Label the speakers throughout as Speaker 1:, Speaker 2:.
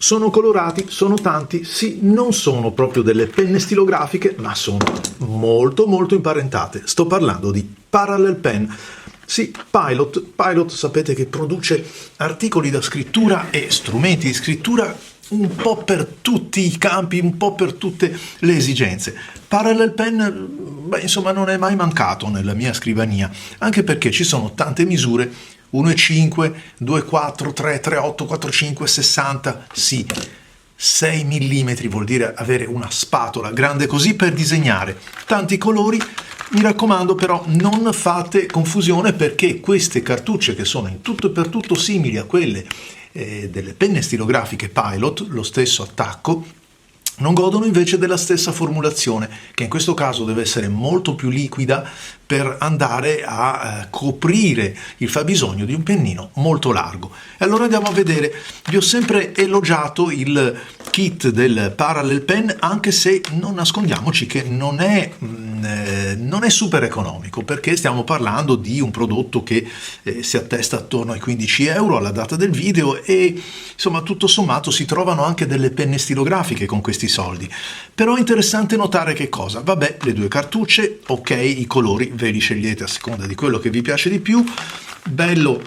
Speaker 1: Sono colorati, sono tanti, sì, non sono proprio delle penne stilografiche, ma sono molto molto imparentate. Sto parlando di Parallel Pen. Sì, Pilot sapete che produce articoli da scrittura e strumenti di scrittura un po' per tutti i campi, un po' per tutte le esigenze. Parallel Pen, beh, insomma, non è mai mancato nella mia scrivania, anche perché ci sono tante misure, 1,5, 2,4, 3, 3,8, 4,5, 60, sì, 6 mm vuol dire avere una spatola grande così per disegnare tanti colori. Mi raccomando però non fate confusione, perché queste cartucce, che sono in tutto e per tutto simili a quelle delle penne stilografiche Pilot, lo stesso attacco, non godono invece della stessa formulazione, che in questo caso deve essere molto più liquida per andare a coprire il fabbisogno di un pennino molto largo. E allora andiamo a vedere. Vi ho sempre elogiato il kit del Parallel Pen, anche se non nascondiamoci che non è super economico, perché stiamo parlando di un prodotto che si attesta attorno ai 15 euro alla data del video, e insomma tutto sommato si trovano anche delle penne stilografiche con questi soldi. Però è interessante notare che cosa? Vabbè, le due cartucce, ok, i colori ve li scegliete a seconda di quello che vi piace di più. Bello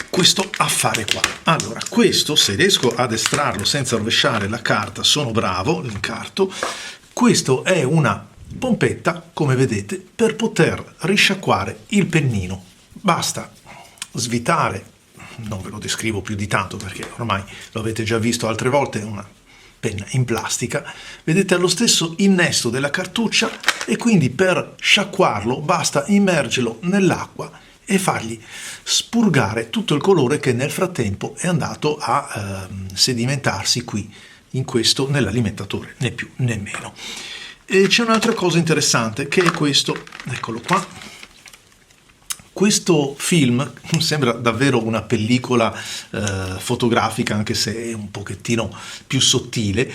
Speaker 1: questo affare qua. Allora, questo, se riesco ad estrarlo senza rovesciare la carta, sono bravo, l'incarto. Questo è una pompetta, come vedete, per poter risciacquare il pennino. Basta svitare, non ve lo descrivo più di tanto perché ormai lo avete già visto altre volte, è una penna in plastica, vedete, allo stesso innesto della cartuccia, e quindi per sciacquarlo basta immergerlo nell'acqua e fargli spurgare tutto il colore che nel frattempo è andato a sedimentarsi qui in questo, nell'alimentatore, né più né meno. E c'è un'altra cosa interessante, che è questo, eccolo qua. Questo film sembra davvero una pellicola fotografica, anche se è un pochettino più sottile.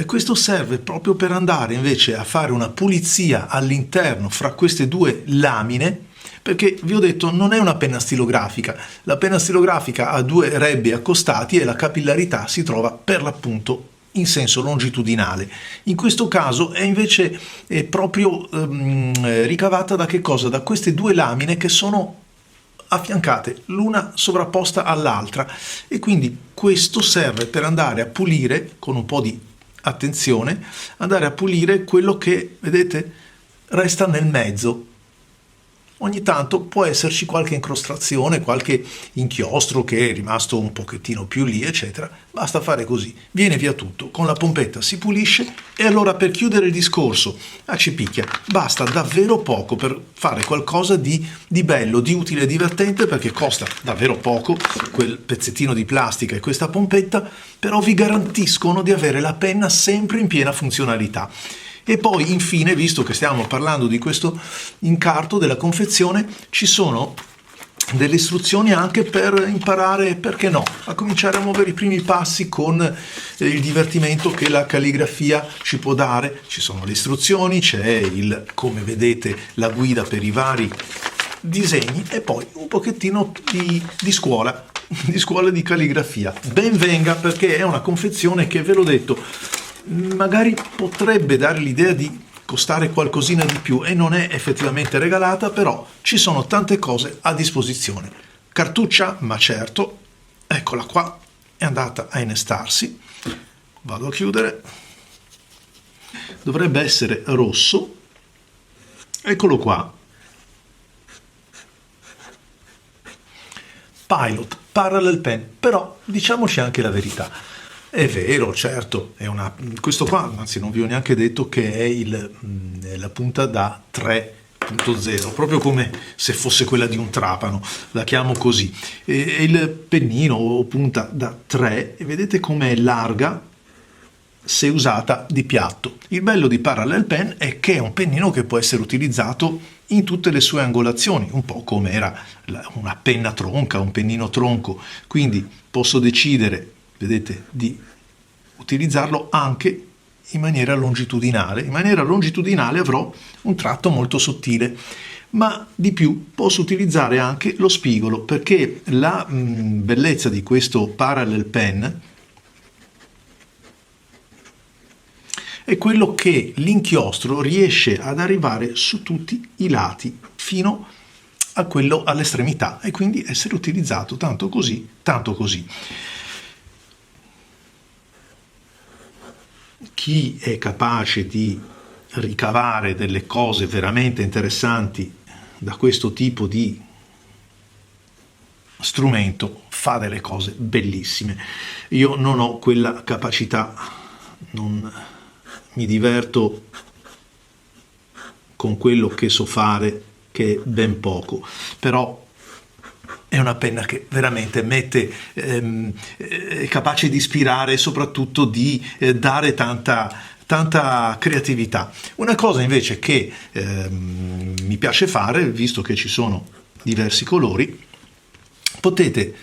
Speaker 1: Questo serve proprio per andare invece a fare una pulizia all'interno fra queste due lamine, perché vi ho detto non è una penna stilografica. La penna stilografica ha due rebbi accostati e la capillarità si trova per l'appunto in senso longitudinale. In questo caso è invece proprio ricavata da che cosa? Da queste due lamine che sono affiancate l'una sovrapposta all'altra, e quindi questo serve per andare a pulire, con un po' di attenzione, andare a pulire quello che, vedete, resta nel mezzo. Ogni tanto può esserci qualche incrostazione, qualche inchiostro che è rimasto un pochettino più lì, eccetera. Basta fare così, viene via tutto, con la pompetta si pulisce. E allora, per chiudere il discorso a Cipicchia, basta davvero poco per fare qualcosa di bello, di utile e divertente, perché costa davvero poco quel pezzettino di plastica e questa pompetta, però vi garantiscono di avere la penna sempre in piena funzionalità. E poi infine, visto che stiamo parlando di questo incarto della confezione, ci sono delle istruzioni anche per imparare, perché no, a cominciare a muovere i primi passi con il divertimento che la calligrafia ci può dare. Ci sono le istruzioni, c'è come vedete, la guida per i vari disegni, e poi un pochettino di scuola di calligrafia. Ben venga, perché è una confezione che, ve l'ho detto, magari potrebbe dare l'idea di costare qualcosina di più, e non è effettivamente regalata, però ci sono tante cose a disposizione. Cartuccia, ma certo, eccola qua, è andata a innestarsi. Vado a chiudere. Dovrebbe essere rosso. Eccolo qua. Pilot, Parallel Pen, però diciamoci anche la verità. È vero, certo, questo qua, anzi non vi ho neanche detto che è la punta da 3.0, proprio come se fosse quella di un trapano, la chiamo così. E il pennino o punta da 3, e vedete com'è larga se usata di piatto. Il bello di Parallel Pen è che è un pennino che può essere utilizzato in tutte le sue angolazioni, un po' come era una penna tronca, un pennino tronco, quindi posso decidere, vedete, di utilizzarlo anche in maniera longitudinale. In maniera longitudinale avrò un tratto molto sottile, ma di più posso utilizzare anche lo spigolo, perché la bellezza di questo Parallel Pen è quello che l'inchiostro riesce ad arrivare su tutti i lati fino a quello all'estremità e quindi essere utilizzato tanto così, tanto così. Chi è capace di ricavare delle cose veramente interessanti da questo tipo di strumento fa delle cose bellissime. Io non ho quella capacità, non mi diverto con quello che so fare, che è ben poco, però è una penna che veramente è capace di ispirare e soprattutto di dare tanta creatività. Una cosa invece che mi piace fare, visto che ci sono diversi colori, potete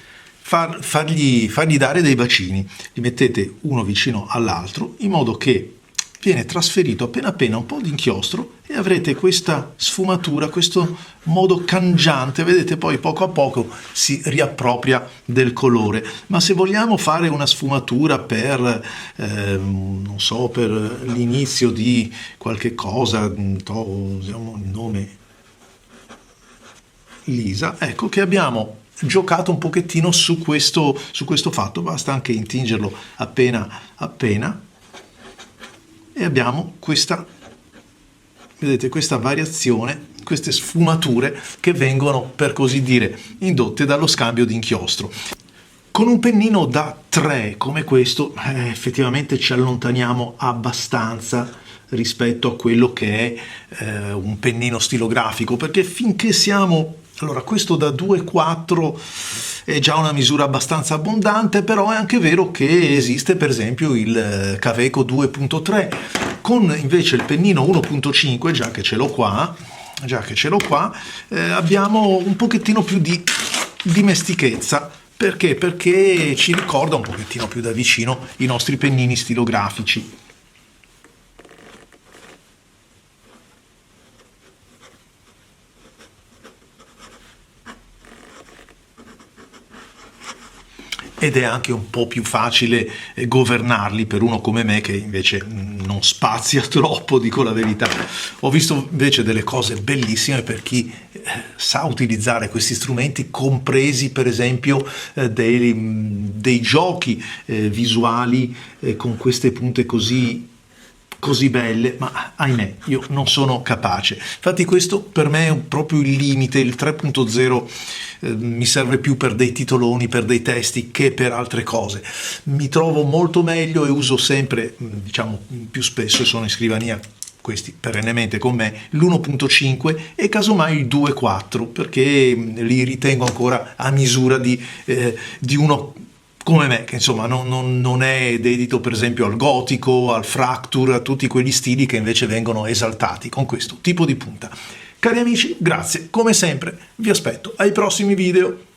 Speaker 1: fargli dare dei bacini, li mettete uno vicino all'altro in modo che viene trasferito appena appena un po' di inchiostro e avrete questa sfumatura, questo modo cangiante, vedete, poi poco a poco si riappropria del colore. Ma se vogliamo fare una sfumatura per, non so, per l'inizio di qualche cosa, usiamo il nome Lisa, ecco che abbiamo giocato un pochettino su questo fatto, basta anche intingerlo appena appena e abbiamo questa, vedete, questa variazione, queste sfumature che vengono, per così dire, indotte dallo scambio di inchiostro. Con un pennino da 3 come questo effettivamente ci allontaniamo abbastanza rispetto a quello che è un pennino stilografico, perché finché siamo... Allora, questo da 2,4 è già una misura abbastanza abbondante, però è anche vero che esiste per esempio il Kaweco 2,3, con invece il pennino 1,5, già che ce l'ho qua, abbiamo un pochettino più di dimestichezza. Perché? Perché ci ricorda un pochettino più da vicino i nostri pennini stilografici. Ed è anche un po' più facile governarli per uno come me che invece non spazia troppo, dico la verità. Ho visto invece delle cose bellissime per chi sa utilizzare questi strumenti, compresi per esempio dei giochi visuali con queste punte così belle, ma ahimè io non sono capace. Infatti questo per me è proprio il limite. Il 3.0 mi serve più per dei titoloni, per dei testi, che per altre cose. Mi trovo molto meglio e uso sempre, diciamo più spesso, sono in scrivania questi perennemente con me, l'1.5 e casomai il 2.4, perché li ritengo ancora a misura di uno come me, che insomma non è dedito per esempio al gotico, al fracture, a tutti quegli stili che invece vengono esaltati con questo tipo di punta. Cari amici, grazie, come sempre vi aspetto ai prossimi video.